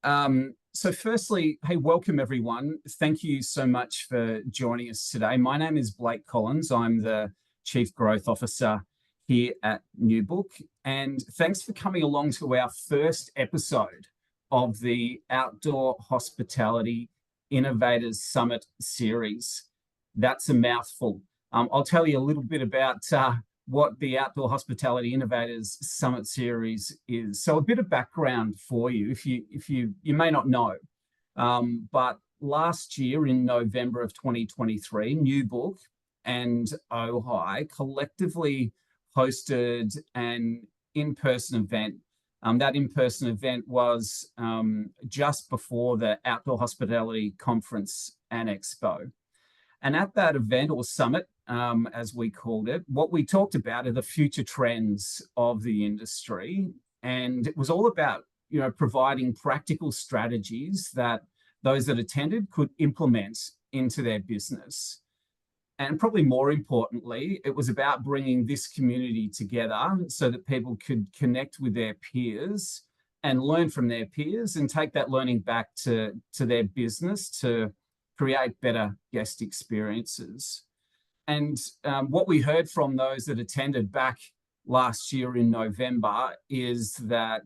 So firstly, hey, welcome everyone. Thank you so much for joining us today. My name is Blake Collins. I'm the Chief Growth Officer here at New Book. And thanks for coming along to our first episode of the Outdoor Hospitality Innovators Summit series. That's a mouthful. I'll tell you a little bit about what the Outdoor Hospitality Innovators Summit series is. So a bit of background for you, if you may not know, but last year in November of 2023, New Book and OHI collectively hosted an in-person event. That in-person event was just before the Outdoor Hospitality Conference and Expo. And at that event or summit, as we called it, what we talked about are the future trends of the industry. And it was all about, providing practical strategies that those that attended could implement into their business. And probably more importantly, it was about bringing this community together so that people could connect with their peers and learn from their peers and take that learning back to their business to create better guest experiences. And what we heard from those that attended back last year in November is that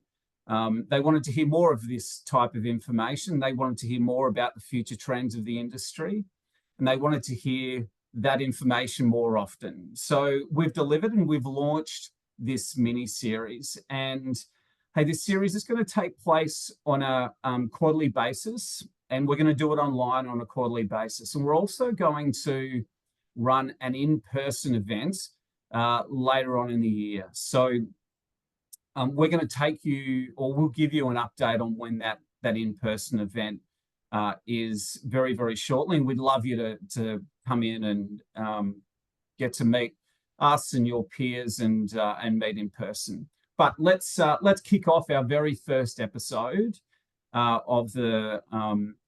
they wanted to hear more of this type of information. They wanted to hear more about the future trends of the industry, and they wanted to hear that information more often. So we've delivered and we've launched this mini series. And hey, this series is going to take place on a quarterly basis, and we're going to do it online on a quarterly basis. And we're also going to run an in-person event later on in the year. So we're going to take you, or we'll give you an update on when that in-person event is very, very shortly. And we'd love you to come in and get to meet us and your peers and meet in person. But let's kick off our very first episode of the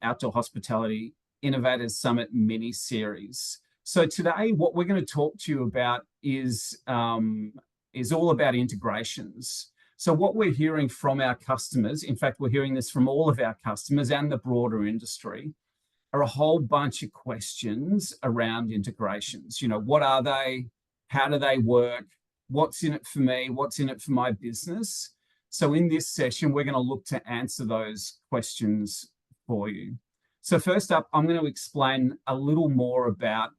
Outdoor Hospitality Innovators Summit mini series. So today, what we're going to talk to you about is all about integrations. So what we're hearing from our customers, in fact, we're hearing this from all of our customers and the broader industry, are a whole bunch of questions around integrations. What are they? How do they work? What's in it for me? What's in it for my business? So in this session, we're going to look to answer those questions for you. So first up, I'm going to explain a little more about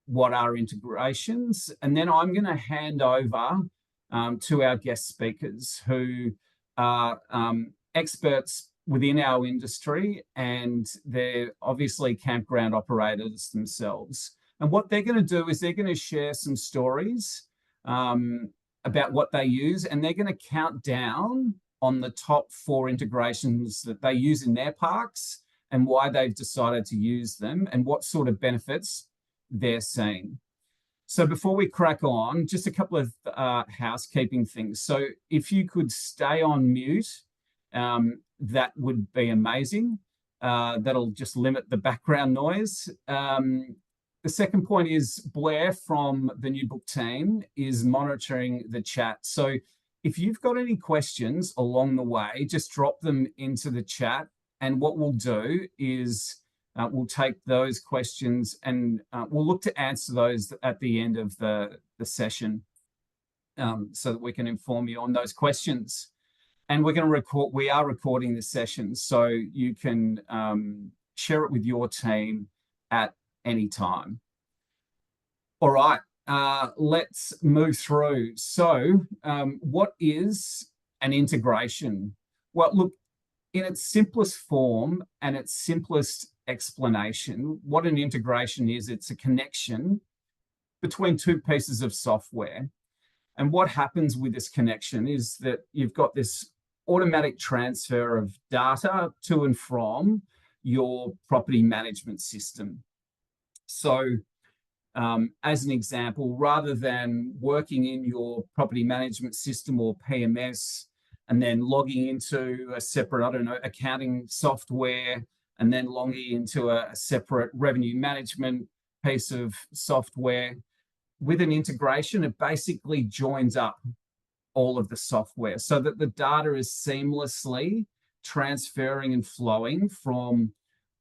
what are integrations, and then I'm going to hand over to our guest speakers who are experts within our industry, and they're obviously campground operators themselves. And what they're going to do is they're going to share some stories about what they use, and they're going to count down on the top 4 integrations that they use in their parks and why they've decided to use them and what sort of benefits they're seeing. So before we crack on, just a couple of housekeeping things. So if you could stay on mute, that would be amazing. That'll just limit the background noise. The second point is Blair from the New Book team is monitoring the chat. So if you've got any questions along the way, just drop them into the chat. And what we'll do is we'll take those questions and we'll look to answer those at the end of the session so that we can inform you on those questions. And we are recording this session, so you can share it with your team at any time. All right, let's move through. So what is an integration? Well, look, in its simplest form and its simplest explanation, what an integration is, it's a connection between 2 pieces of software. And what happens with this connection is that you've got this automatic transfer of data to and from your property management system. So as an example, rather than working in your property management system or PMS and then logging into a separate, accounting software, and then logging into a separate revenue management piece of software, with an integration, it basically joins up all of the software so that the data is seamlessly transferring and flowing from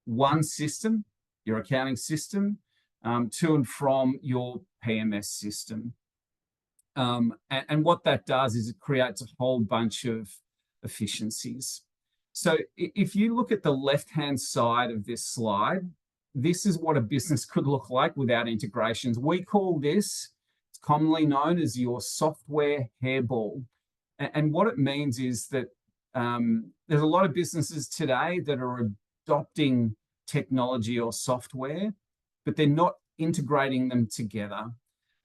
one system, your accounting system, to and from your PMS system. And what that does is it creates a whole bunch of efficiencies. So if you look at the left-hand side of this slide, this is what a business could look like without integrations. We call this, it's commonly known as your software hairball. And what it means is that there's a lot of businesses today that are adopting technology or software, but they're not integrating them together.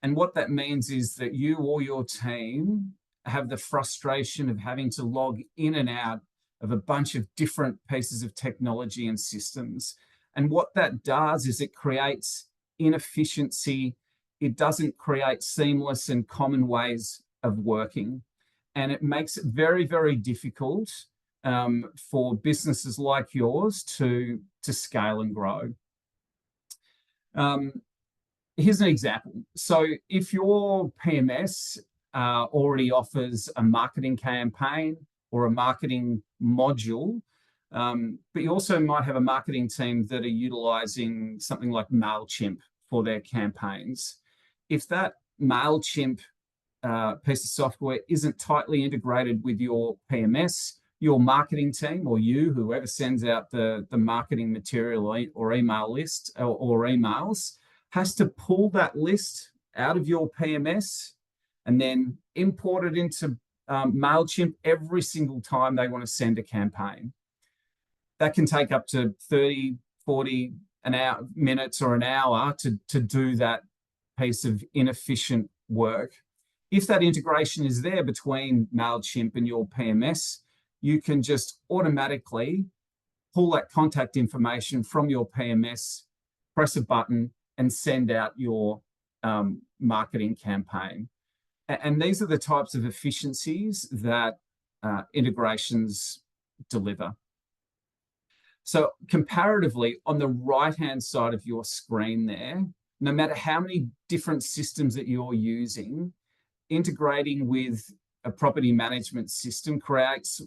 And what that means is that you or your team have the frustration of having to log in and out of a bunch of different pieces of technology and systems. And what that does is it creates inefficiency. It doesn't create seamless and common ways of working. And it makes it very, very difficult for businesses like yours to scale and grow. Here's an example. So if your PMS already offers a marketing campaign or a marketing module, but you also might have a marketing team that are utilizing something like MailChimp for their campaigns. If that MailChimp piece of software isn't tightly integrated with your PMS, your marketing team or you, whoever sends out the marketing material or email list or emails, has to pull that list out of your PMS and then import it into MailChimp every single time they want to send a campaign. That can take up to 30, 40 minutes or an hour to do that piece of inefficient work. If that integration is there between MailChimp and your PMS, you can just automatically pull that contact information from your PMS, press a button, and send out your marketing campaign. And these are the types of efficiencies that integrations deliver. So comparatively, on the right-hand side of your screen there, no matter how many different systems that you're using, integrating with a property management system creates,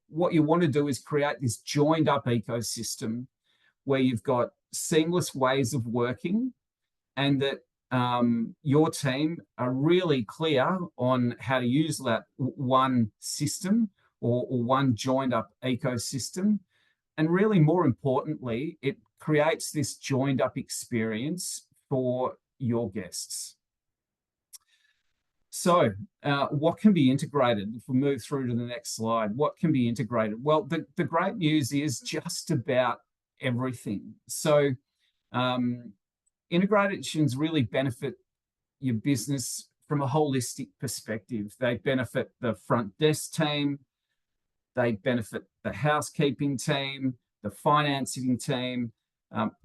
what you want to do is create this joined up ecosystem where you've got seamless ways of working and that your team are really clear on how to use that one system or one joined up ecosystem. And really, more importantly, it creates this joined up experience for your guests. So what can be integrated? If we move through to the next slide, what can be integrated? Well, the great news is just about everything. So integrations really benefit your business from a holistic perspective. They benefit the front desk team, they benefit the housekeeping team, the financing team,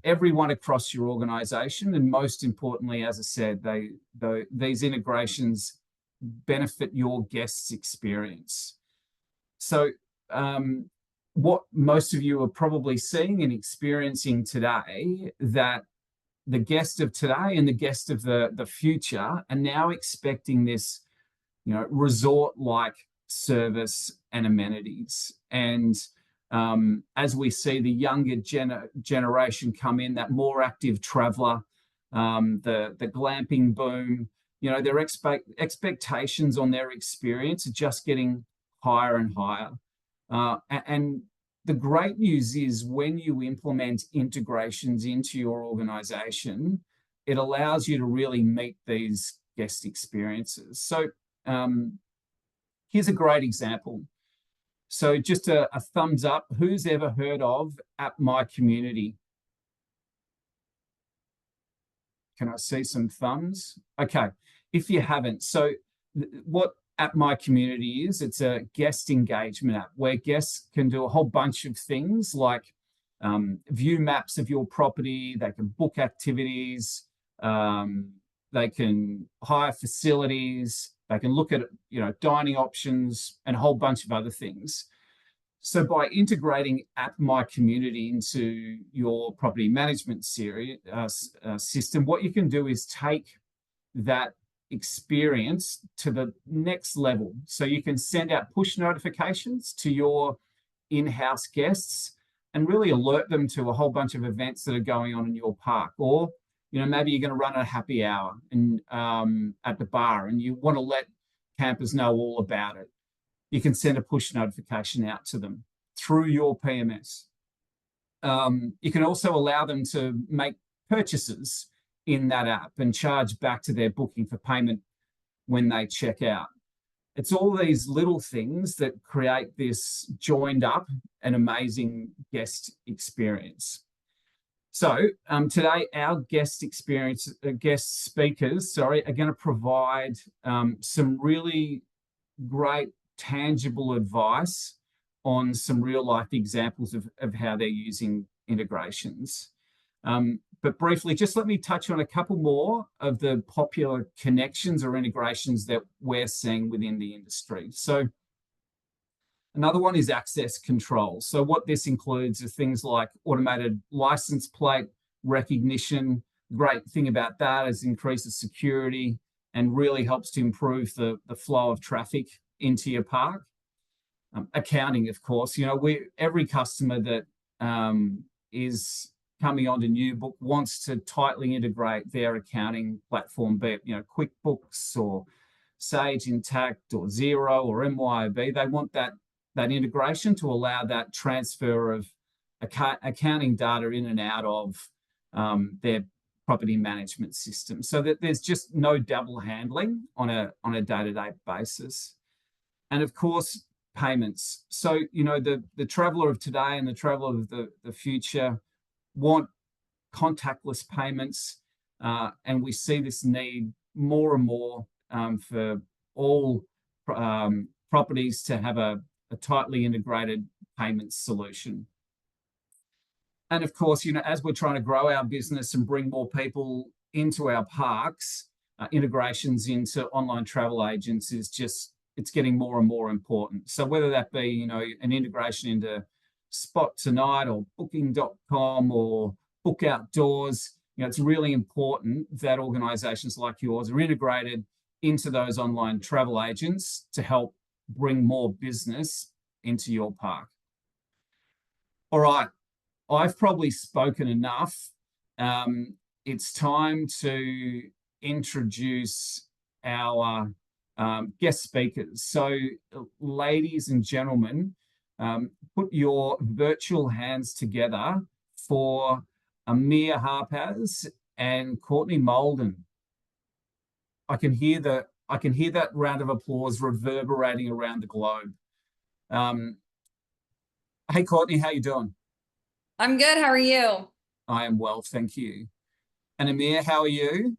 everyone across your organization. And most importantly, as I said, these integrations benefit your guests' experience. So what most of you are probably seeing and experiencing today, that the guest of today and the guest of the future are now expecting this, resort-like service and amenities. And as we see the younger generation come in, that more active traveler, the glamping boom, their expectations on their experience are just getting higher and higher. And the great news is when you implement integrations into your organization, it allows you to really meet these guest experiences. So here's a great example. So just a thumbs up. Who's ever heard of App My Community? Can I see some thumbs? Okay, if you haven't. So what App My Community is, it's a guest engagement app where guests can do a whole bunch of things like view maps of your property, they can book activities, they can hire facilities, they can look at dining options and a whole bunch of other things. So by integrating App My Community into your property management system, what you can do is take that experience to the next level. So you can send out push notifications to your in-house guests and really alert them to a whole bunch of events that are going on in your park. Or, maybe you're going to run a happy hour and at the bar, and you want to let campers know all about it. You can send a push notification out to them through your PMS. You can also allow them to make purchases in that app and charge back to their booking for payment when they check out. It's all these little things that create this joined up and amazing guest experience. So today, our guest speakers, are going to provide some really great tangible advice on some real life examples of how they're using integrations. But briefly, just let me touch on a couple more of the popular connections or integrations that we're seeing within the industry. So another one is access control. So what this includes are things like automated license plate recognition. Great thing about that is increases security and really helps to improve the flow of traffic into your park. Accounting, of course, every customer that is coming onto NewBook wants to tightly integrate their accounting platform, be it QuickBooks or Sage Intacct or Xero or MYOB. They want that integration to allow that transfer of accounting data in and out of their property management system, so that there's just no double handling on a day-to-day basis. And of course, payments. So the traveler of today and the traveler of the future want contactless payments, and we see this need more and more for all properties to have a tightly integrated payment solution. And of course, as we're trying to grow our business and bring more people into our parks, integrations into online travel agents it's getting more and more important. So whether that be, an integration into Spot Tonight or Booking.com or Book Outdoors, it's really important that organizations like yours are integrated into those online travel agents to help bring more business into your park. All right, I've probably spoken enough. It's time to introduce our guest speakers. So, ladies and gentlemen, put your virtual hands together for Amir Harpaz and Courtney Molden. I can hear that round of applause reverberating around the globe. Hey, Courtney, how you doing? I'm good. How are you? I am well, thank you. And Amir, how are you?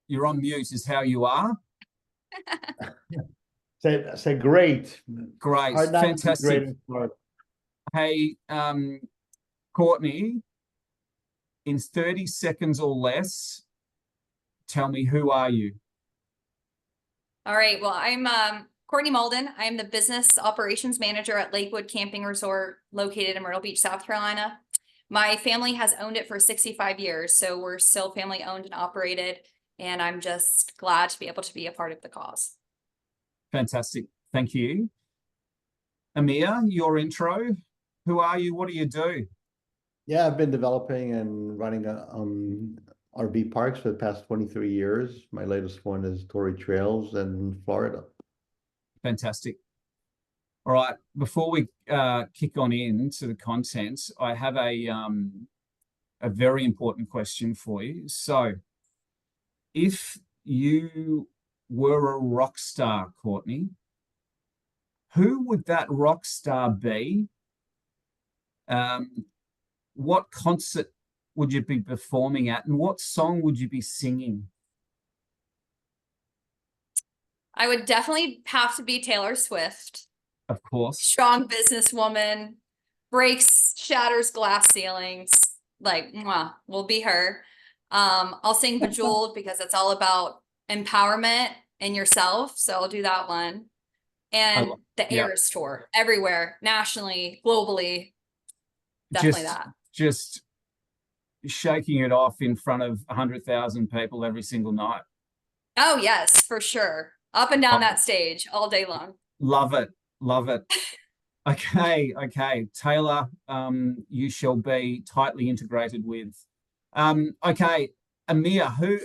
You're on mute, is how you are. Say great. Great, fantastic. Hey, Courtney, in 30 seconds or less, tell me, who are you? All right. Well, I'm Courtney Molden. I'm the business operations manager at Lakewood Camping Resort located in Myrtle Beach, South Carolina. My family has owned it for 65 years, so we're still family owned and operated, and I'm just glad to be able to be a part of the cause. Fantastic. Thank you. Amir, your intro. Who are you? What do you do? Yeah, I've been developing and running RV parks for the past 23 years. My latest one is Torrey Trails in Florida. Fantastic. All right. Before we kick on into the content, I have a very important question for you. So, if you were a rock star, Courtney, who would that rock star be? What concert would you be performing at, and what song would you be singing? I would definitely have to be Taylor Swift. Of course. Strong businesswoman, breaks, shatters glass ceilings. Like, mwah, will be her. I'll sing Bejeweled because it's all about empowerment in yourself. So I'll do that one. And the Eras tour, everywhere, nationally, globally. Definitely that. Just shaking it off in front of 100,000 people every single night. Oh, yes, for sure. Up and down that stage all day long. Love it. Love it. Okay, okay. Taylor, you shall be tightly integrated with. Okay, Amir, who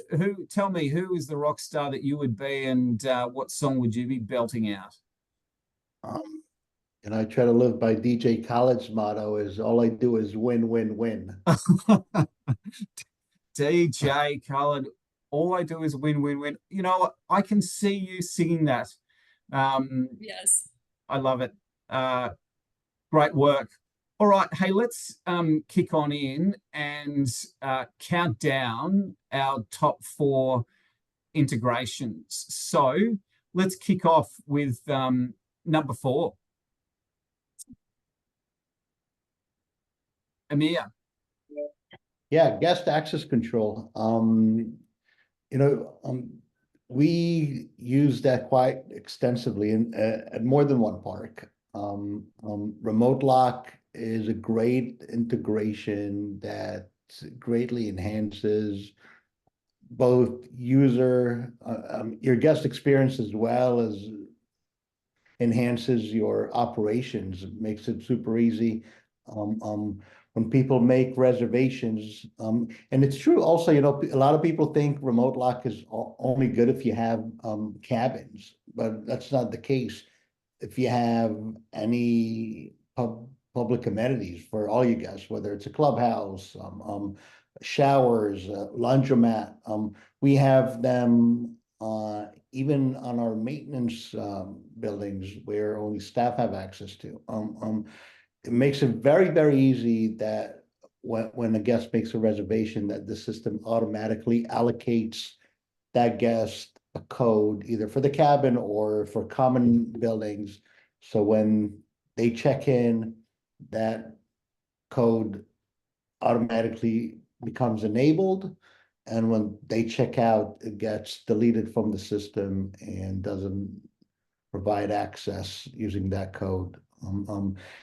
tell me who is the rock star that you would be and what song would you be belting out? Um, and I try to live by DJ Khaled's motto is all I do is win, win, win. DJ Khaled, all I do is win, win, win. You know what? I can see you singing that. Um, Yes. I love it. Great work. All right, hey, let's kick on in and count down our top 4 integrations. So let's kick off with number 4. Amir. Yeah, guest access control. You know, we use that quite extensively in at more than one park. Remote lock is a great integration that greatly enhances both your guest experience as well as enhances your operations, makes it super easy. When people make reservations, and it's true also, you know, a lot of people think remote lock is only good if you have cabins, but that's not the case. If you have any public amenities for all you guests, whether it's a clubhouse, showers, laundromat, we have them even on our maintenance buildings where only staff have access to. It makes it very, very easy that when a guest makes a reservation, that the system automatically allocates that guest a code either for the cabin or for common buildings. So when they check in, that code automatically becomes enabled. And when they check out, it gets deleted from the system and doesn't provide access using that code.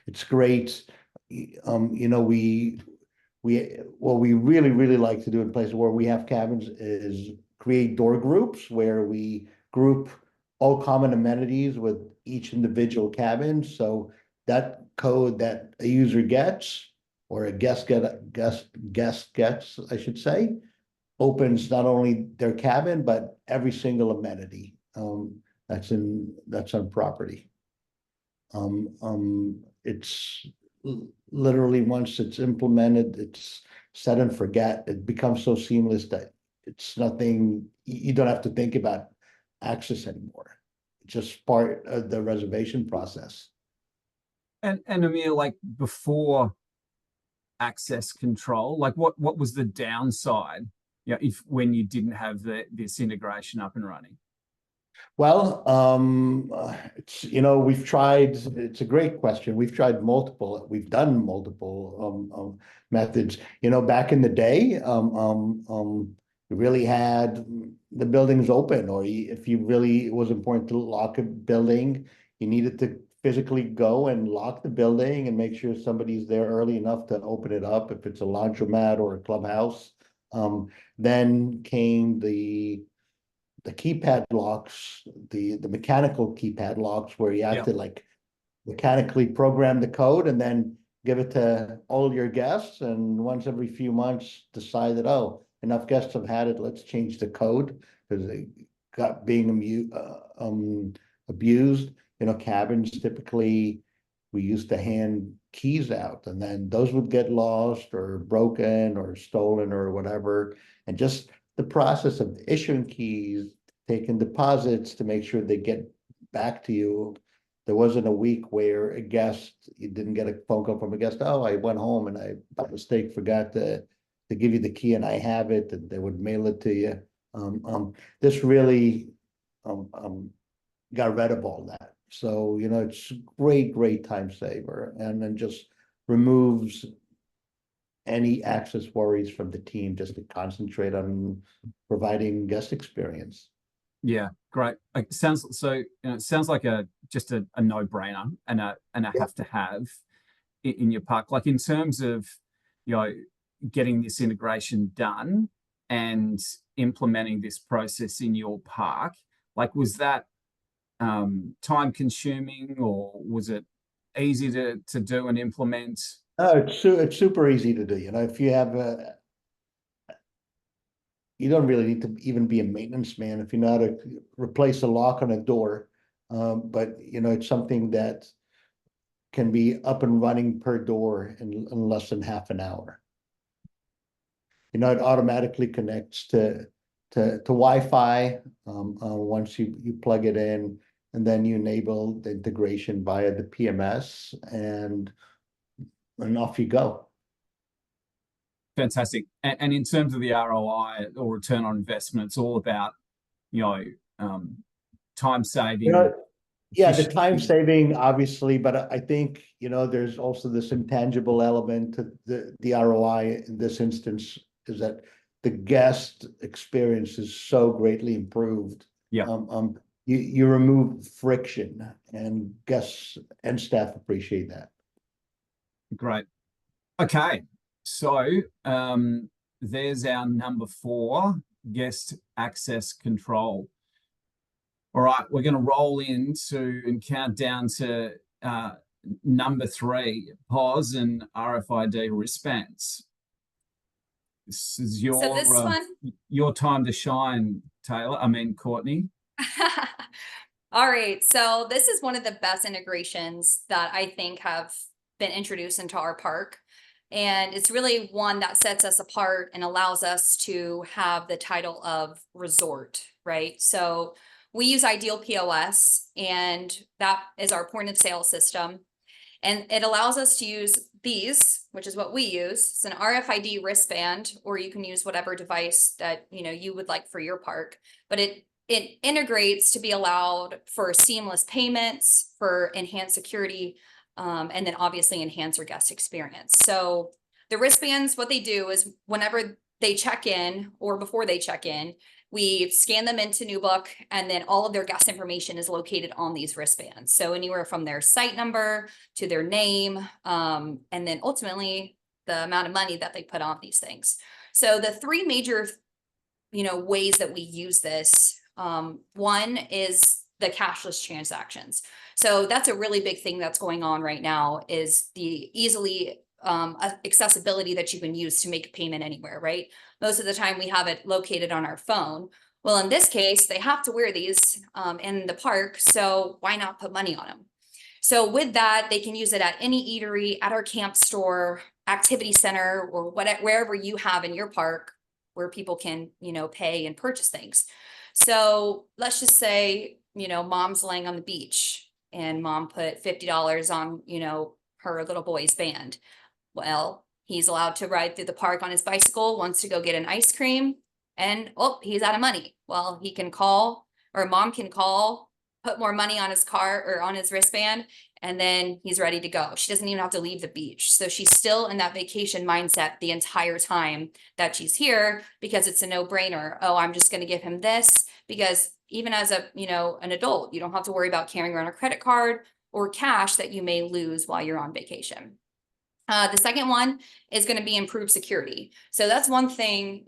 It's great. You know, what we really, really like to do in places where we have cabins is create door groups where we group all common amenities with each individual cabin. So that code that a user gets or a guest gets, I should say, opens not only their cabin, but every single amenity that's on property. It's literally once it's implemented, it's set and forget. It becomes so seamless that it's nothing, you don't have to think about access anymore. It's just part of the reservation process. And Amir, like before access control, like what was the downside, yeah, if when you didn't have this integration up and running? Well, it's, you know, it's a great question. We've done multiple methods. You know, back in the day, you really had the buildings open, or if you really, it was important to lock a building, you needed to physically go and lock the building and make sure somebody's there early enough to open it up if it's a laundromat or a clubhouse. Then came the keypad locks, the mechanical keypad locks where you have Yeah. to like mechanically program the code and then give it to all your guests. And once every few months decide that, oh, enough guests have had it, let's change the code because they got being abused. You know, cabins typically we used to hand keys out and then those would get lost or broken or stolen or whatever. And just the process of issuing keys, taking deposits to make sure they get back to you. There wasn't a week where you didn't get a phone call from a guest. Oh, I went home and I by mistake forgot to give you the key and I have it, and they would mail it to you. This really got rid of all that. So, you know, it's great, great time saver and then just removes any access worries from the team just to concentrate on providing guest experience. Yeah, great. Like, sounds so. You know, it sounds like just a no-brainer and a Yeah. have to have in your park. Like in terms of, you know, getting this integration done and implementing this process in your park. Like, was that time consuming, or was it easy to do and implement? It's super easy to do. You know, if you have you don't really need to even be a maintenance man if you know how to replace a lock on a door. But you know, it's something that can be up and running per door in less than half an hour. You know, it automatically connects to Wi-Fi once you plug it in, and then you enable the integration via the PMS, and off you go. Fantastic. And in terms of the ROI or return on investment, it's all about, you know, time saving. You know, yeah, the time saving, obviously, but I think, you know, there's also this intangible element to the ROI in this instance, is that the guest experience is so greatly improved. Yeah. You remove friction, and guests and staff appreciate that. Great. Okay. So there's our number 4, guest access control. All right, we're going to roll into and count down to number 3, POS and RFID wristbands. This is your time to shine, Taylor. I mean, Courtney. All right, so this is one of the best integrations that I think have been introduced into our park. And it's really one that sets us apart and allows us to have the title of resort, right? So we use Ideal POS, and that is our point of sale system. And it allows us to use these, which is what we use. It's an RFID wristband, or you can use whatever device that you would like for your park. But it integrates to be allowed for seamless payments, for enhanced security, and then obviously enhance your guest experience. So the wristbands, what they do is whenever they check in or before they check in, we scan them into NewBook, and then all of their guest information is located on these wristbands. So anywhere from their site number to their name, and then ultimately the amount of money that they put on these things. So the 3 major, ways that we use this, one is the cashless transactions. So that's a really big thing that's going on right now, is the easily accessibility that you can use to make a payment anywhere, right? Most of the time we have it located on our phone. Well, in this case, they have to wear these in the park, so why not put money on them? So with that, they can use it at any eatery, at our camp store, activity center, or wherever you have in your park where people can, pay and purchase things. So let's just say, mom's laying on the beach and mom put $50 on, her little boy's band. Well, he's allowed to ride through the park on his bicycle, wants to go get an ice cream, and he's out of money. Well, he can call, or mom can call, put more money on his car or on his wristband, and then he's ready to go. She doesn't even have to leave the beach. So she's still in that vacation mindset the entire time that she's here, because it's a no-brainer. Oh, I'm just going to give him this, because even as an adult, you don't have to worry about carrying around a credit card or cash that you may lose while you're on vacation. The second one is going to be improved security. So that's one thing,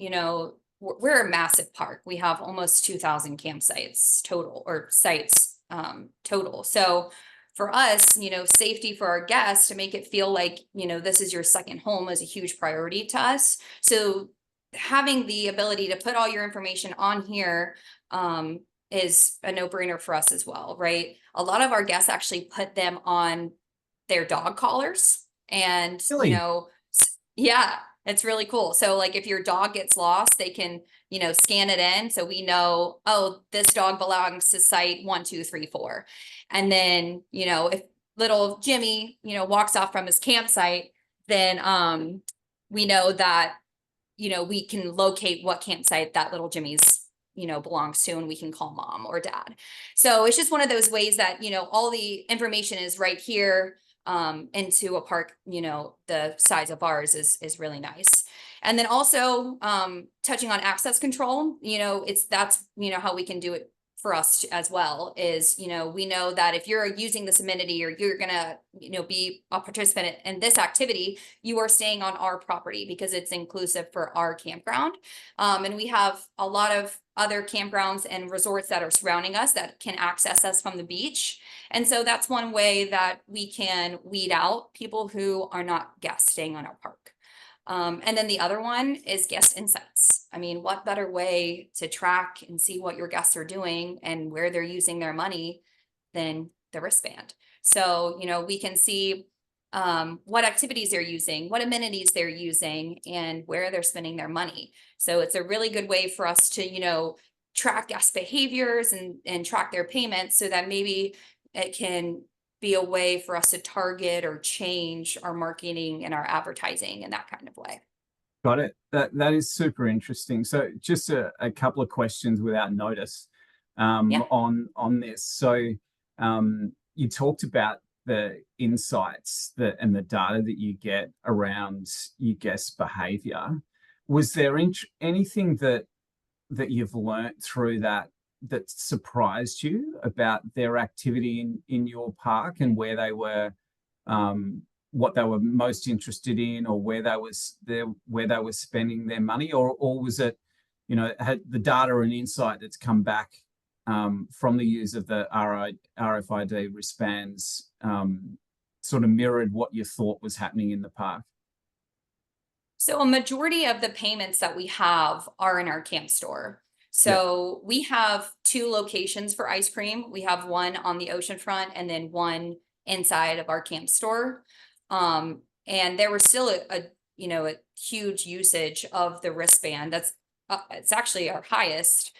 we're a massive park. We have almost 2,000 campsites total, or sites total. So for us, safety for our guests, to make it feel like, this is your second home, is a huge priority to us. So having the ability to put all your information on here is a no-brainer for us as well, right? A lot of our guests actually put them on their dog collars. And, Really? Yeah, it's really cool. So like if your dog gets lost, they can, scan it in. So we know, oh, this dog belongs to site 1, 2, 3, 4. And then, if little Jimmy, walks off from his campsite, then we know that, we can locate what campsite that little Jimmy's, belongs to, and we can call mom or dad. So it's just one of those ways that, all the information is right here. Into a park, the size of ours is really nice. And then also touching on access control, that's how we can do it for us as well is, we know that if you're using this amenity or you're gonna, be a participant in this activity, you are staying on our property because it's inclusive for our campground. And we have a lot of other campgrounds and resorts that are surrounding us that can access us from the beach. And so that's one way that we can weed out people who are not guests staying on our park. And then the other one is guest insights. I mean, what better way to track and see what your guests are doing and where they're using their money than the wristband? So, we can see what activities they're using, what amenities they're using, and where they're spending their money. So it's a really good way for us to, track guest behaviors and track their payments so that maybe it can be a way for us to target or change our marketing and our advertising in that kind of way. Got it. That is super interesting. So just a couple of questions without notice on this. So you talked about the insights and the data that you get around your guest behavior. Was there anything that you've learnt through that surprised you about their activity in your park and where they were, what they were most interested in, or where they were spending their money, or was it, had the data and insight that's come back from the use of the RFID wristbands sort of mirrored what you thought was happening in the park? So a majority of the payments that we have are in our camp store. So we have 2 locations for ice cream. We have one on the oceanfront and then one inside of our camp store. And there was still a huge usage of the wristband. That's it's actually our highest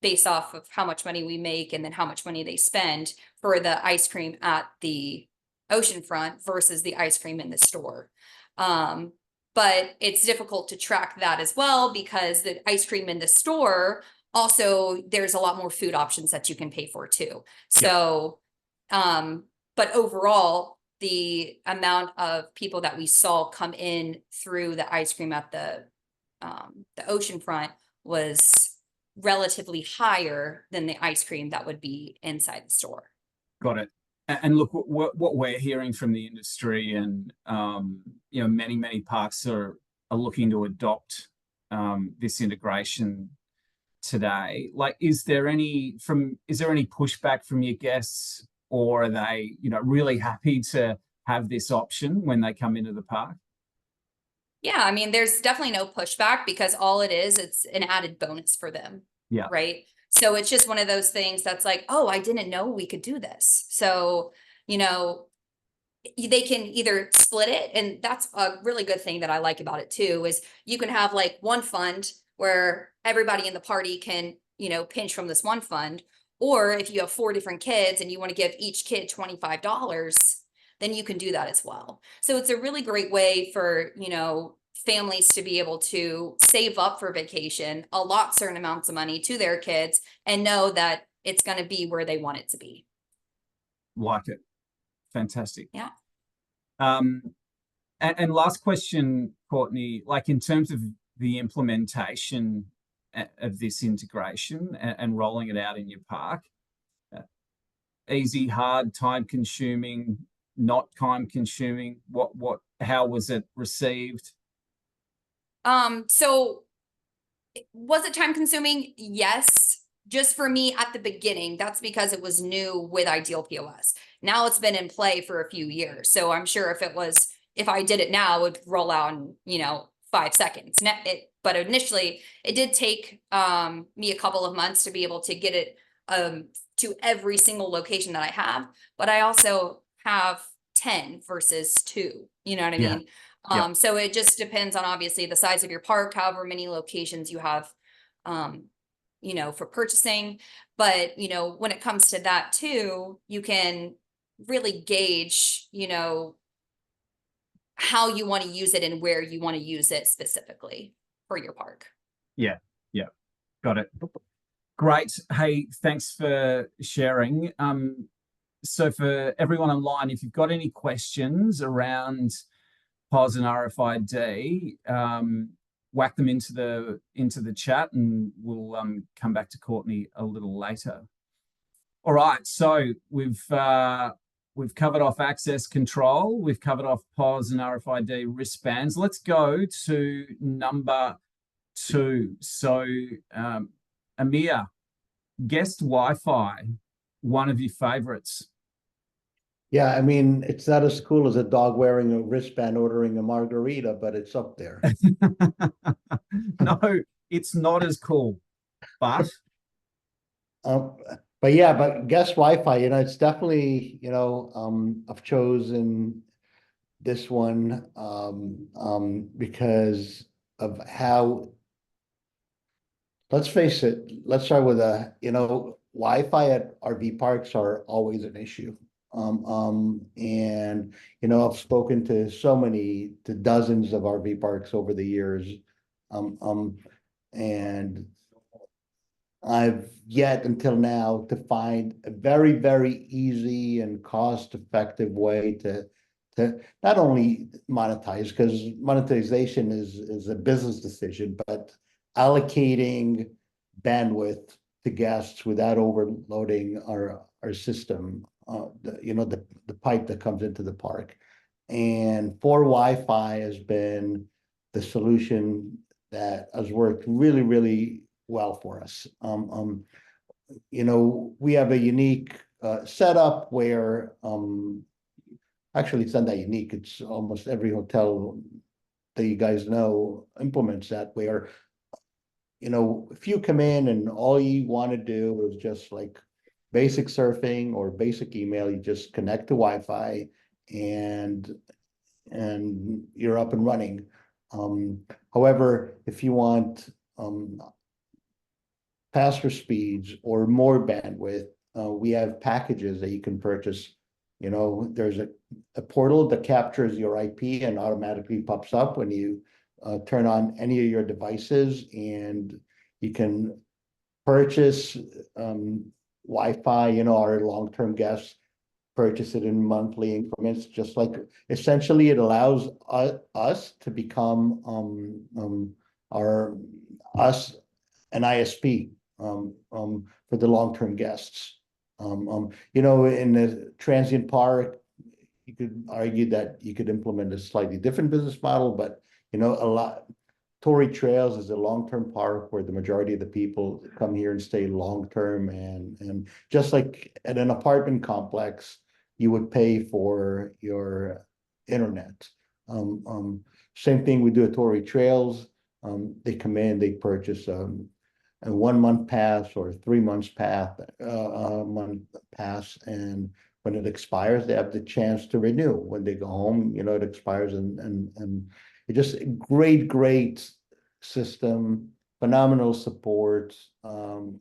based off of how much money we make and then how much money they spend for the ice cream at the oceanfront versus the ice cream in the store. But it's difficult to track that as well because the ice cream in the store also, there's a lot more food options that you can pay for too. So, but overall, the amount of people that we saw come in through the ice cream at the oceanfront was relatively higher than the ice cream that would be inside the store. Got it. And look, what we're hearing from the industry, and many parks are looking to adopt this integration today. Like, is there any pushback from your guests, or are they really happy to have this option when they come into the park? Yeah, I mean, there's definitely no pushback because all it is, it's an added bonus for them. Yeah. Right. So it's just one of those things that's like, oh, I didn't know we could do this. So, they can either split it. And that's a really good thing that I like about it too, is you can have like one fund where everybody in the party can, pinch from this one fund. Or if you have 4 different kids and you want to give each kid $25, then you can do that as well. So it's a really great way for, families to be able to save up for vacation, allot certain amounts of money to their kids, and know that it's going to be where they want it to be. Like it. Fantastic. Yeah. And last question, Courtney, like in terms of the implementation of this integration and rolling it out in your park, easy, hard, time consuming, not time consuming, how was it received? So was it time consuming? Yes. Just for me at the beginning, that's because it was new with Ideal POS. Now it's been in play for a few years. So I'm sure if I did it now, it would roll out in, 5 seconds. But initially it did take me a couple of months to be able to get it to every single location that I have. But I also have 10 versus 2, you know what I mean? So it just depends on obviously the size of your park, however many locations you have, for purchasing. But, when it comes to that too, you can really gauge, how you want to use it and where you want to use it specifically for your park. Yeah. Got it. Great. Hey, thanks for sharing. So for everyone online, if you've got any questions around POS and RFID, whack them into the chat, and we'll come back to Courtney a little later. All right, so we've covered off access control, we've covered off POS and RFID wristbands. Let's go to number 2. So Amir, guest Wi-Fi, one of your favorites. Yeah, I mean, it's not as cool as a dog wearing a wristband ordering a margarita, but it's up there. No, it's not as cool, but but yeah, but guest Wi-Fi, it's definitely, I've chosen this one because of how, let's face it, let's start with Wi-Fi at RV parks are always an issue. And I've spoken to dozens of RV parks over the years. And I've yet until now to find a very, very easy and cost-effective way to not only monetize, because monetization is a business decision, but allocating bandwidth to guests without overloading our system, the pipe that comes into the park. And 4Wi-Fi has been the solution that has worked really, really well for us. We have a unique setup where actually it's not that unique. It's almost every hotel that you guys know implements that, where if you come in and all you want to do is just like basic surfing or basic email, you just connect to Wi-Fi and you're up and running. However, if you want faster speeds or more bandwidth, we have packages that you can purchase. There's a portal that captures your IP and automatically pops up when you turn on any of your devices, and you can purchase Wi-Fi. Our long-term guests purchase it in monthly increments, just like essentially it allows us to become an ISP for the long-term guests. In the transient park, you could argue that you could implement a slightly different business model, but Torrey Trails is a long-term park where the majority of the people come here and stay long-term, and just like at an apartment complex, you would pay for your internet. Same thing we do at Torrey Trails. They come in, they purchase a 1-month pass or 3 months month pass, and when it expires, they have the chance to renew. When they go home, it expires, and it's just a great system, phenomenal support, and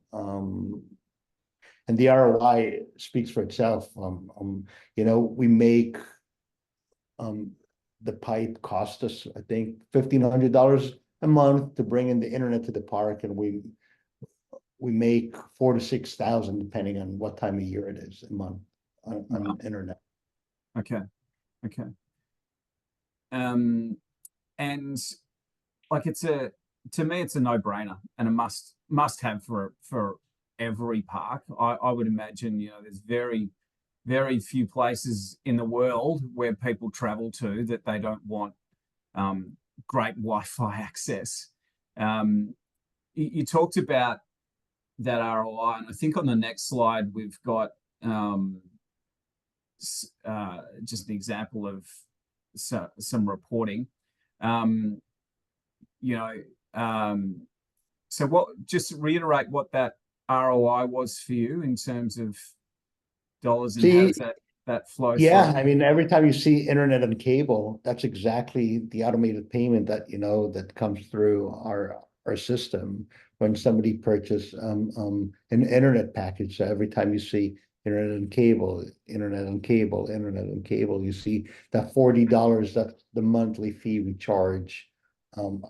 the ROI speaks for itself. We make the pipe cost us, I think, $1,500 a month to bring in the internet to the park, and we make $4,000 to $6,000 depending on what time of year it is a month on internet. Okay. And like to me it's a no-brainer and a must have for every park. I would imagine there's very, very few places in the world where people travel to that they don't want great Wi-Fi access. You talked about that ROI, and I think on the next slide we've got just an example of some reporting. So just reiterate what that ROI was for you in terms of dollars, and how does that flow Yeah, through? I mean, every time you see internet and cable, that's exactly the automated payment that that comes through our system when somebody purchases an internet package. So every time you see internet and cable, you see that $40, that's the monthly fee we charge, and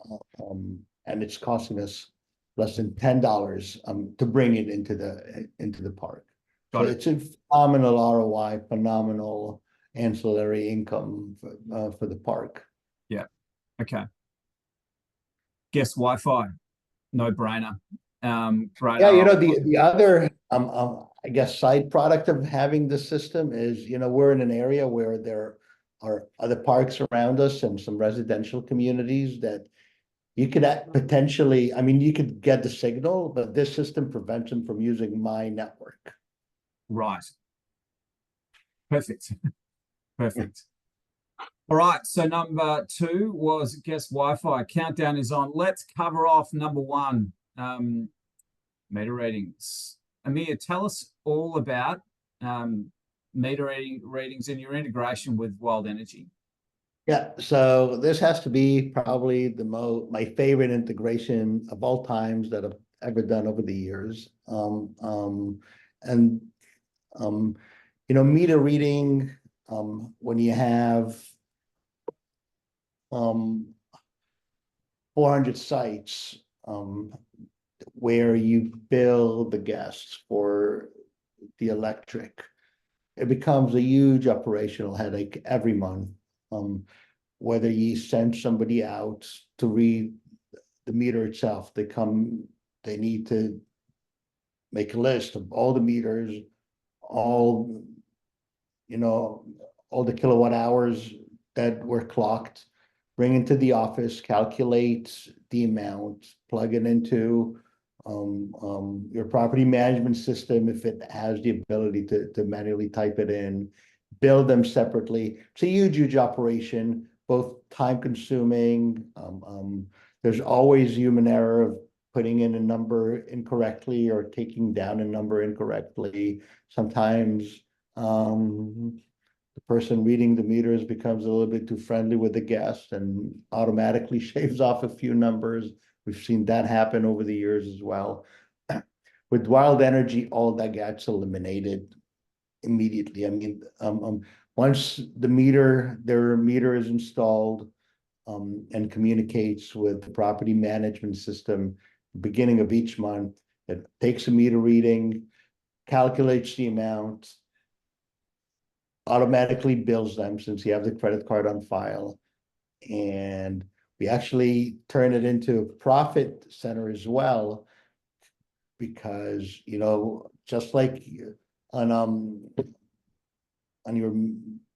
it's costing us less than $10 to bring it into the park. So it's a phenomenal ROI, phenomenal ancillary income for the park. Yeah. Okay. Guest Wi-Fi, no brainer. Great. Yeah, you know, the other I guess side product of having this system is, you know, we're in an area where there are other parks around us and some residential communities that you could potentially, I mean, you could get the signal, but this system prevents them from using my network. Right. Perfect. Perfect. All right. So number 2 was guest Wi-Fi. Countdown is on. Let's cover off number 1. Meter readings. Amir, tell us all about meter readings and your integration with Wild Energy. Yeah, so this has to be probably my favorite integration of all times that I've ever done over the years. And you know, meter reading, when you have 400 sites, where you bill the guests for the electric, it becomes a huge operational headache every month. Whether you send somebody out to read the meter itself, they need to make a list of all the meters, all, you know, all the kilowatt hours that were clocked, bring it to the office, calculate the amount, plug it into your property management system if it has the ability to manually type it in, build them separately. It's a huge operation, both time consuming. There's always human error of putting in a number incorrectly or taking down a number incorrectly. Sometimes the person reading the meters becomes a little bit too friendly with the guest and automatically shaves off a few numbers. We've seen that happen over the years as well. With Wild Energy, all that gets eliminated immediately. I mean, once their meter is installed and communicates with the property management system, beginning of each month, it takes a meter reading, calculates the amount, automatically bills them since you have the credit card on file, and we actually turn it into a profit center as well, because, you know, just like on your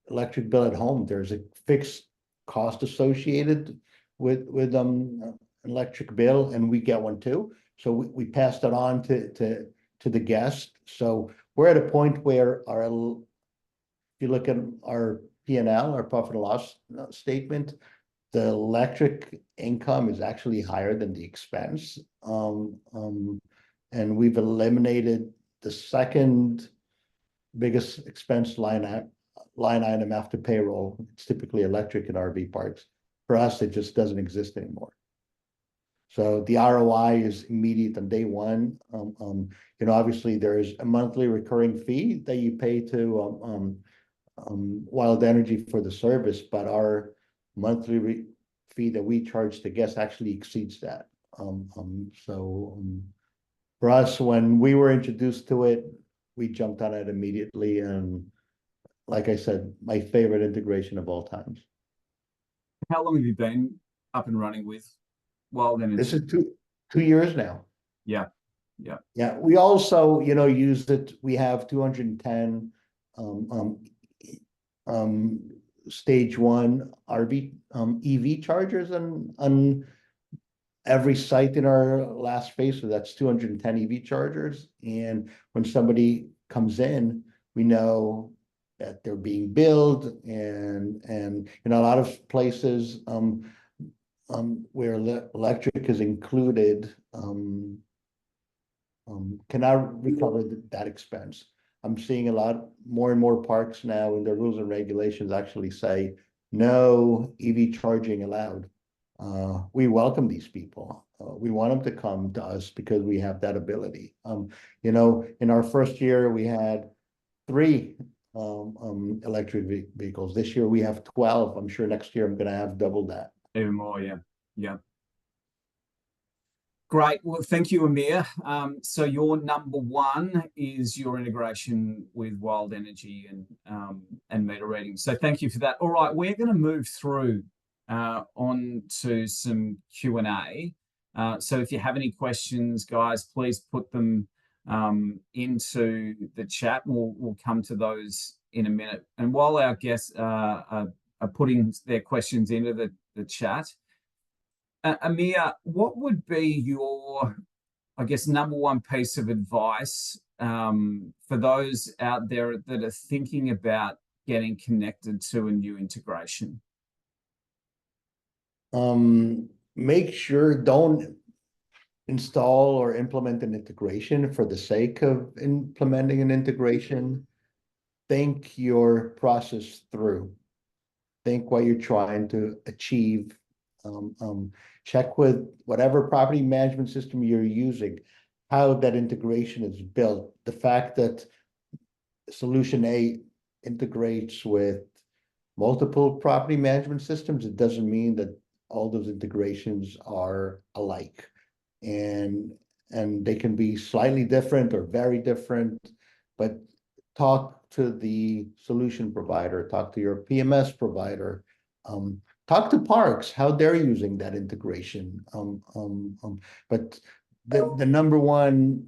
electric bill at home, there's a fixed cost associated with an electric bill, and we get one too. So we pass that on to the guest. So we're at a point where if you look at our P&L, our profit and loss statement, the electric income is actually higher than the expense. And we've eliminated the second biggest expense line item after payroll. It's typically electric in RV parks. For us, it just doesn't exist anymore. So the ROI is immediate on day one. You know, obviously there is a monthly recurring fee that you pay to Wild Energy for the service, but our monthly fee that we charge the guests actually exceeds that. For us, when we were introduced to it, we jumped on it immediately, and like I said, my favorite integration of all times. How long have you been up and running with Wild Energy? This is two years now. Yeah. Yeah, we also, you know, use it. We have 210 stage 1 RV EV chargers on every site in our last phase. So that's 210 EV chargers. And when somebody comes in, we know that they're being billed, and you know, a lot of places where electric is included cannot recover that expense. I'm seeing a lot more and more parks now in their rules and regulations actually say no EV charging allowed. We welcome these people. We want them to come to us because we have that ability. You know, in our first year, we had 3 electric vehicles. This year we have 12. I'm sure next year I'm going to have double that. Even more, yeah. Great. Well, thank you, Amir. So your number 1 is your integration with Wild Energy and meter readings. So thank you for that. All right, we're going to move through on to some Q&A. So if you have any questions, guys, please put them into the chat, and we'll come to those in a minute. And while our guests are putting their questions into the chat, Amir, what would be your, I guess, number one piece of advice for those out there that are thinking about getting connected to a new integration? Make sure don't install or implement an integration for the sake of implementing an integration. Think your process through. Think what you're trying to achieve. Check with whatever property management system you're using, how that integration is built. The fact that solution A integrates with multiple property management systems, it doesn't mean that all those integrations are alike. And they can be slightly different or very different, but talk to the solution provider, talk to your PMS provider, talk to parks, how they're using that integration. But the number one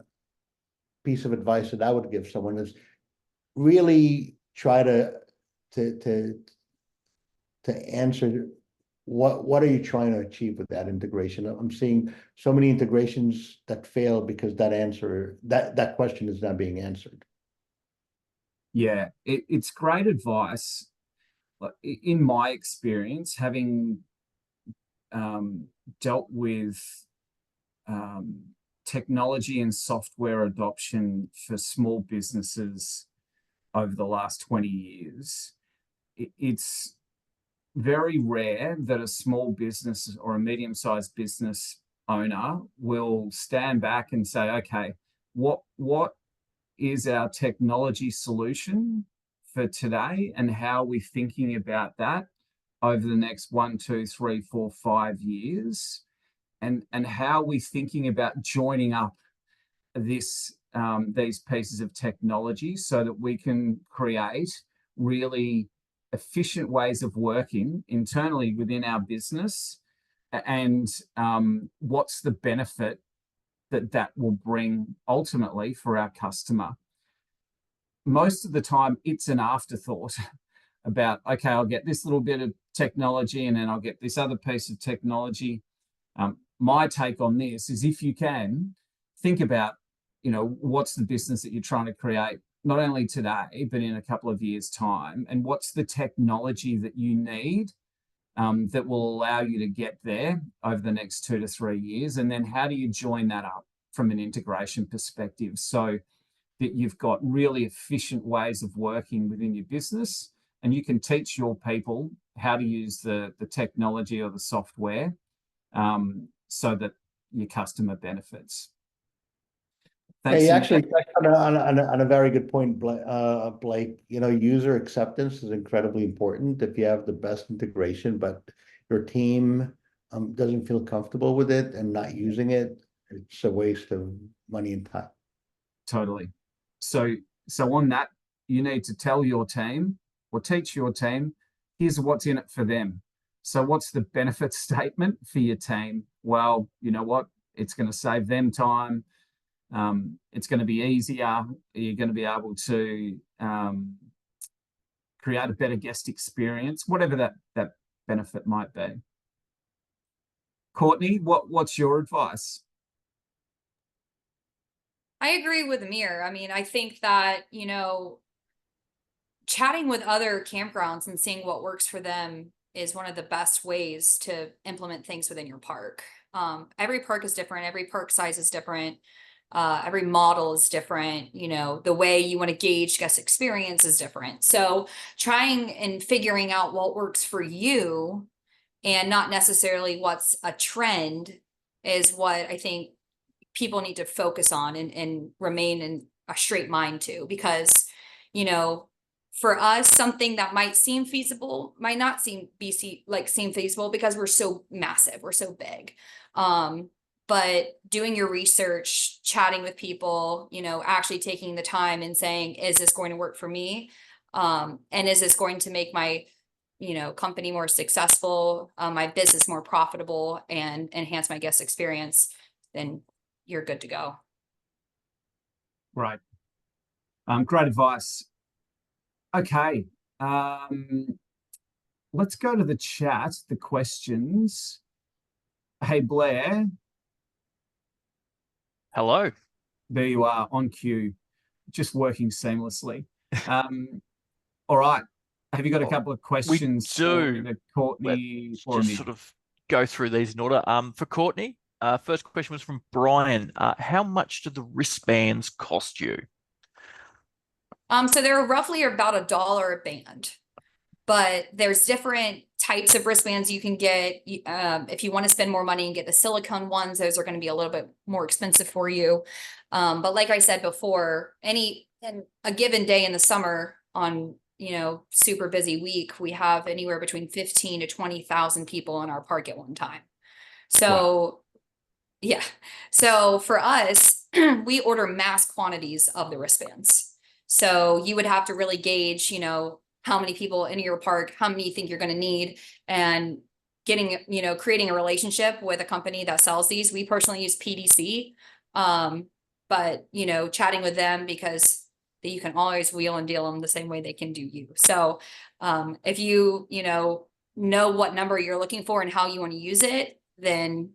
piece of advice that I would give someone is really try to answer what are you trying to achieve with that integration. I'm seeing so many integrations that fail because that question is not being answered. Yeah, it's great advice. In my experience, having dealt with technology and software adoption for small businesses over the last 20 years, it's very rare that a small business or a medium-sized business owner will stand back and say, okay, what is our technology solution for today, and how are we thinking about that over the next 1, 2, 3, 4, 5 years, and how are we thinking about joining up these pieces of technology so that we can create really efficient ways of working internally within our business, and what's the benefit that will bring ultimately for our customer. Most of the time it's an afterthought about, okay, I'll get this little bit of technology and then I'll get this other piece of technology. My take on this is, if you can think about, what's the business that you're trying to create, not only today, but in a couple of years' time, and what's the technology that you need that will allow you to get there over the next 2 to 3 years, and then how do you join that up from an integration perspective so that you've got really efficient ways of working within your business, and you can teach your people how to use the technology or the software so that your customer benefits. Thanks. Hey, actually, on a very good point, Blake. User acceptance is incredibly important. If you have the best integration, but your team doesn't feel comfortable with it and not using it, it's a waste of money and time. Totally. So on that, you need to tell your team or teach your team, here's what's in it for them. So what's the benefit statement for your team? Well, you know what? It's going to save them time. It's going to be easier. You're going to be able to create a better guest experience, whatever that benefit might be. Courtney, what's your advice? I agree with Amir. I mean, I think that, chatting with other campgrounds and seeing what works for them is one of the best ways to implement things within your park. Every park is different. Every park size is different. Every model is different. The way you want to gauge guest experience is different. So trying and figuring out what works for you and not necessarily what's a trend is what I think people need to focus on and remain in a straight mind to, because, for us, something that might seem feasible might not seem feasible because we're so massive, we're so big. But doing your research, chatting with people, actually taking the time and saying, is this going to work for me? And is this going to make my company more successful, my business more profitable, and enhance my guest experience, then you're good to go. Right. Great advice. Okay. Let's go to the chat, the questions. Hey, Blair. Hello. There you are, on cue, just working seamlessly. All right. Have you got a couple of questions We do. for Courtney or just me? sort of go through these in order. For Courtney, first question was from Brian. How much do the wristbands cost you? So they're roughly about $1 a band, but there's different types of wristbands you can get. If you want to spend more money and get the silicone ones, those are going to be a little bit more expensive for you. But like I said before, in a given day in the summer on, super busy week, we have anywhere between 15 to 20,000 people in our park at one time. So yeah. So for us, we order mass quantities of the wristbands. So you would have to really gauge, how many people in your park, how many you think you're going to need, and creating a relationship with a company that sells these. We personally use PDC, but, chatting with them, because you can always wheel and deal them the same way they can do you. So if you, know what number you're looking for and how you want to use it, then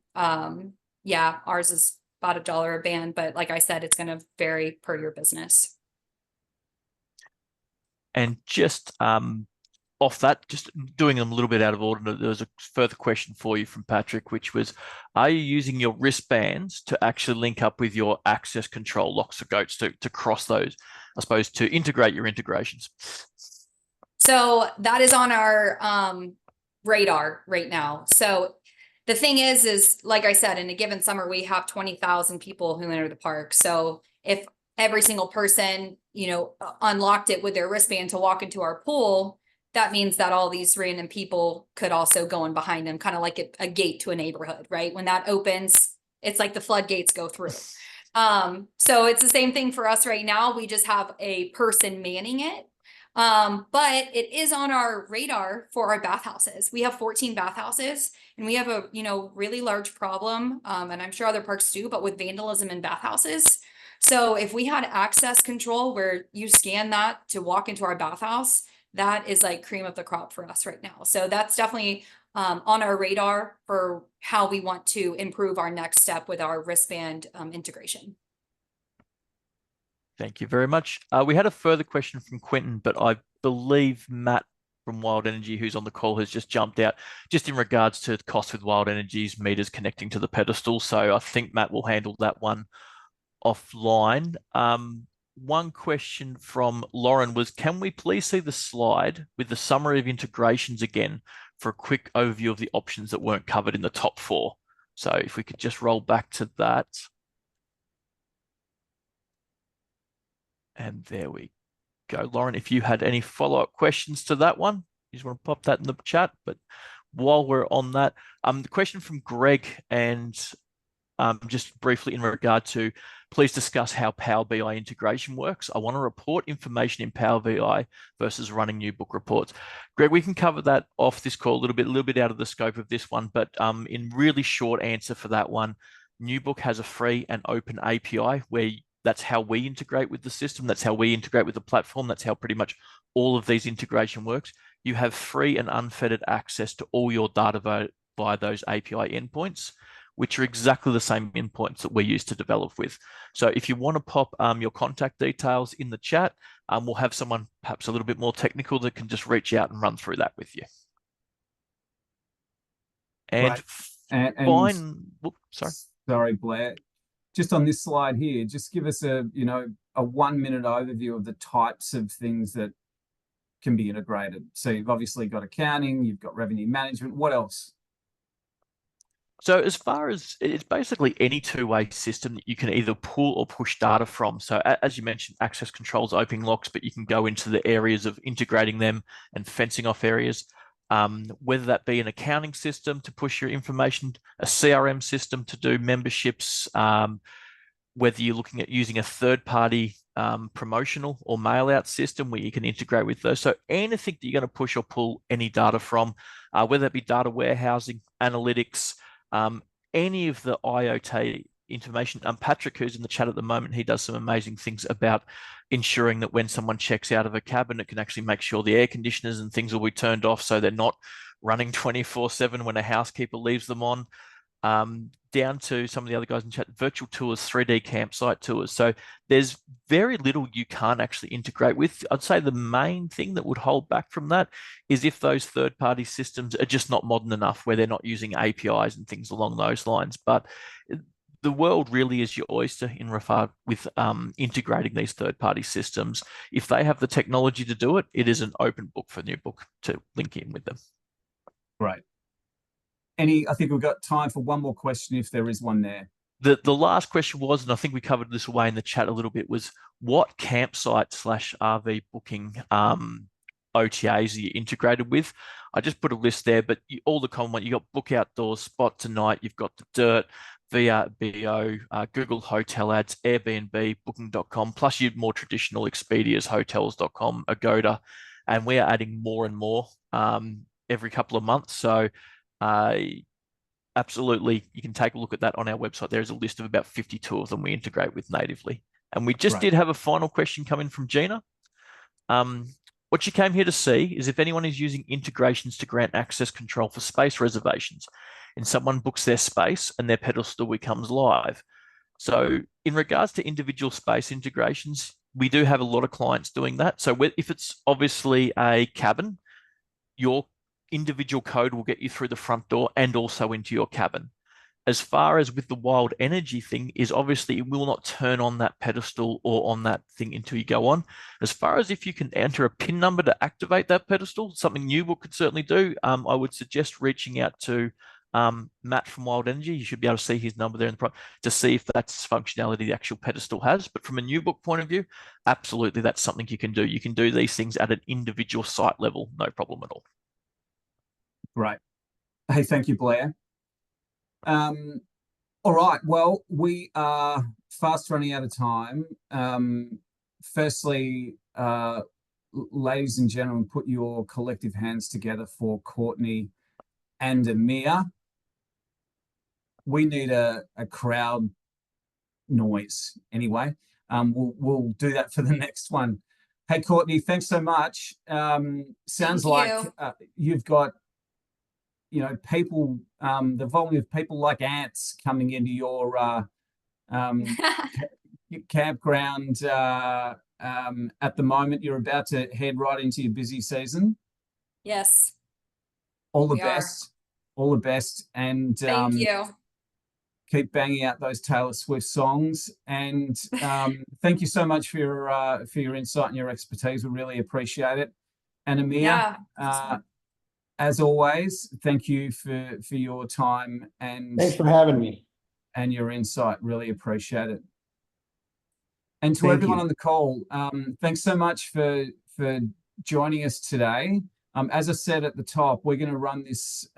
yeah, ours is about $1 a band, but like I said, it's going to vary per your business. And just off that, just doing them a little bit out of order, there was a further question for you from Patrick, which was, are you using your wristbands to actually link up with your access control locks or goats to cross those, I suppose, to integrate your integrations? So that is on our radar right now. So the thing is like I said, in a given summer, we have 20,000 people who enter the park. So if every single person, unlocked it with their wristband to walk into our pool, that means that all these random people could also go in behind them, kind of like a gate to a neighborhood, right? When that opens, it's like the floodgates go through. So it's the same thing for us right now. We just have a person manning it. But it is on our radar for our bathhouses. We have 14 bathhouses, and we have a, really large problem. And I'm sure other parks do, but with vandalism in bathhouses. So if we had access control where you scan that to walk into our bathhouse, that is like cream of the crop for us right now. So that's definitely on our radar for how we want to improve our next step with our wristband integration. Thank you very much. We had a further question from Quentin, but I believe Matt from Wild Energy, who's on the call, has just jumped out, just in regards to cost with Wild Energy's meters connecting to the pedestal. So I think Matt will handle that one offline. One question from Lauren was, can we please see the slide with the summary of integrations again for a quick overview of the options that weren't covered in the top 4? So if we could just roll back to that. And there we go. Lauren, if you had any follow-up questions to that one, you just want to pop that in the chat. But while we're on that, the question from Greg, and just briefly in regard to, please discuss how Power BI integration works. I want to report information in Power BI versus running new book reports. Greg, we can cover that off this call a little bit out of the scope of this one, but in really short answer for that one, New Book has a free and open API where that's how we integrate with the system. That's how we integrate with the platform. That's how pretty much all of these integration works. You have free and unfettered access to all your data via those API endpoints, which are exactly the same endpoints that we use to develop with. So if you want to pop your contact details in the chat, we'll have someone perhaps a little bit more technical that can just reach out and run through that with you. And, right. fine. Sorry. Sorry, Blair. Just on this slide here, just give us a 1-minute overview of the types of things that can be integrated. So you've obviously got accounting, you've got revenue management. What else? So as far as, it's basically any two-way system that you can either pull or push data from. So as you mentioned, access controls, opening locks, but you can go into the areas of integrating them and fencing off areas, whether that be an accounting system to push your information, a CRM system to do memberships, whether you're looking at using a third-party promotional or mail out system where you can integrate with those. So anything that you're going to push or pull any data from, whether it be data warehousing, analytics, any of the IoT information. Patrick, who's in the chat at the moment, he does some amazing things about ensuring that when someone checks out of a cabin, it can actually make sure the air conditioners and things will be turned off so they're not running 24/7 when a housekeeper leaves them on. Down to some of the other guys in chat, virtual tours, 3D campsite tours. So there's very little you can't actually integrate with. I'd say the main thing that would hold back from that is if those third-party systems are just not modern enough, where they're not using APIs and things along those lines. But the world really is your oyster in regard with integrating these third-party systems. If they have the technology to do it, it is an open book for New Book to link in with them. Right. I think we've got time for one more question if there is one there. The last question was, and I think we covered this away in the chat a little bit, was what campsite / RV booking OTAs are you integrated with? I just put a list there, but all the common ones, you got Book Outdoors, Spot Tonight, you've got The Dirt, VRBO, Google Hotel Ads, Airbnb, Booking.com, plus your more traditional Expedia's, Hotels.com, Agoda, and we are adding more and more every couple of months. So absolutely, you can take a look at that on our website. There's a list of about 52 of them we integrate with natively. And we just did have a final question come in from Gina. What you came here to see is if anyone is using integrations to grant access control for space reservations, and someone books their space and their pedestal becomes live. So in regards to individual space integrations, we do have a lot of clients doing that. So if it's obviously a cabin, your individual code will get you through the front door and also into your cabin. As far as with the wild energy thing is obviously it will not turn on that pedestal or on that thing until you go on. As far as if you can enter a PIN number to activate that pedestal, something New Book could certainly do. I would suggest reaching out to Matt from Wild Energy. You should be able to see his number there in the front to see if that's functionality the actual pedestal has. But from a New Book point of view, absolutely that's something you can do. You can do these things at an individual site level, no problem at all. Right. Hey, thank you, Blair. All right. Well, we are fast running out of time. Firstly, ladies and gentlemen, put your collective hands together for Courtney and Amir. We need a crowd noise anyway. We'll do that for the next one. Hey, Courtney, thanks so much. Sounds like you've got, you know, people, the volume of people like ants coming into your campground at the moment. You're about to head right into your busy season. Yes. All the best. All the best. And thank you. Keep banging out those Taylor Swift songs. And thank you so much for your insight and your expertise. We really appreciate it. And Amir, as always, thank you for your time and thanks for having me and your insight. Really appreciate it. And to everyone on the call, thanks so much for joining us today. As I said at the top, we're going to run this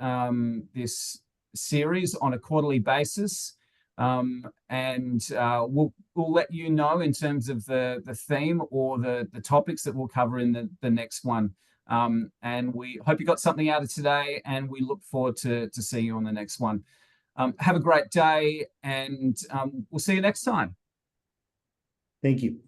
this series on a quarterly basis, and we'll let you know in terms of the theme or the topics that we'll cover in the next one. And we hope you got something out of today, and we look forward to see you on the next one. Have a great day, and we'll see you next time. Thank you.